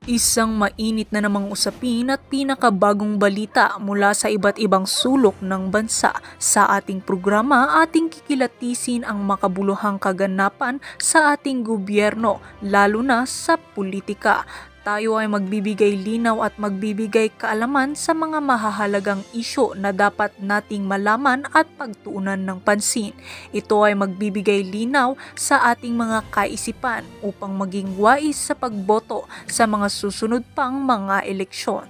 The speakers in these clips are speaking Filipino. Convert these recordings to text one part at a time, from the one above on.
Isang mainit na namang usapin at pinakabagong balita mula sa iba't ibang sulok ng bansa. Sa ating programa, ating kikilatisin ang makabuluhang kaganapan sa ating gobyerno, lalo na sa politika. Tayo ay magbibigay linaw at magbibigay kaalaman sa mga mahahalagang isyu na dapat nating malaman at pagtuunan ng pansin. Ito ay magbibigay linaw sa ating mga kaisipan upang maging wais sa pagboto sa mga susunod pang mga eleksyon.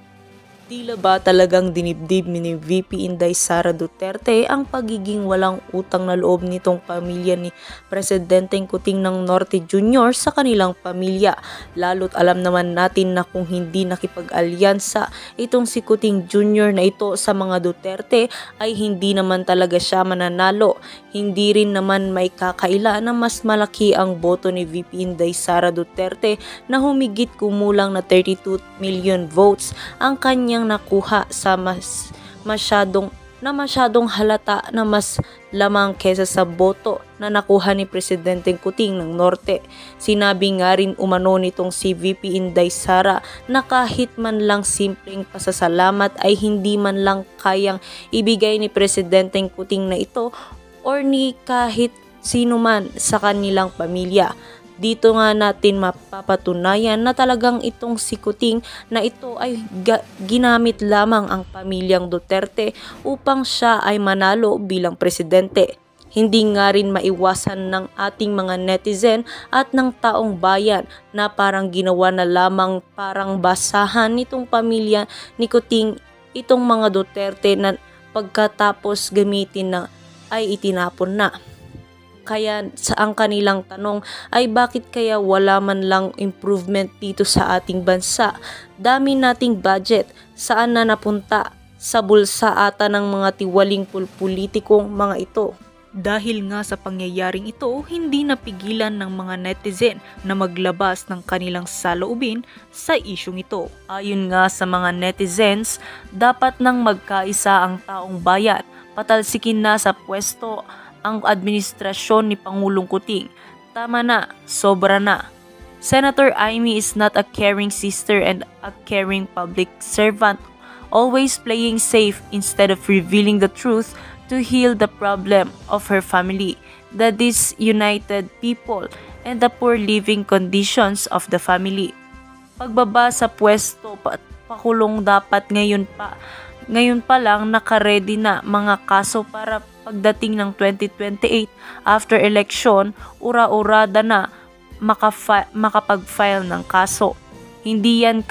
Tila ba talagang dinibdib ni VP Inday Sara Duterte ang pagiging walang utang na loob nitong pamilya ni Presidenteng Kuting ng Norte Jr. sa kanilang pamilya? Lalo't alam naman natin na kung hindi nakipag-alyansa itong si Kuting Jr. na ito sa mga Duterte ay hindi naman talaga siya mananalo. Hindi rin naman may kakaila na mas malaki ang boto ni VP Inday Sara Duterte na humigit kumulang na 32 million votes ang kanyang nakuha sa masyadong halata na mas lamang kesa sa boto na nakuha ni Presidenteng Kuting ng Norte. Sinabi nga rin umano nitong si VP Inday Sara na kahit man lang simpleng pasasalamat ay hindi man lang kayang ibigay ni Presidenteng Kuting na ito or ni kahit sino man sa kanilang pamilya. Dito nga natin mapapatunayan na talagang itong si Kuting na ito ay ginamit lamang ang pamilyang Duterte upang siya ay manalo bilang presidente. Hindi nga rin maiwasan ng ating mga netizen at ng taong bayan na parang ginawa na lamang parang basahan nitong pamilya ni Kuting itong mga Duterte na pagkatapos gamitin na ay itinapon na. Kaya ang kanilang tanong ay bakit kaya wala man lang improvement dito sa ating bansa? Dami nating budget, saan na napunta? Sa bulsa ata ng mga tiwaling politikong mga ito. Dahil nga sa pangyayaring ito, hindi napigilan ng mga netizen na maglabas ng kanilang saloobin sa isyong ito. Ayon nga sa mga netizens, dapat nang magkaisa ang taong bayan, patalsikin na sa pwesto ang administrasyon ni Pangulong Kuting. Tama na, sobra na. Senator Amy is not a caring sister and a caring public servant, always playing safe instead of revealing the truth to heal the problem of her family, the disunited people, and the poor living conditions of the family. Pagbaba sa pwesto, pakulong dapat ngayon pa lang nakaredy na mga kaso para pagdating ng 2028 after election, ura-urada na makapag-file ng kaso. Hindi yan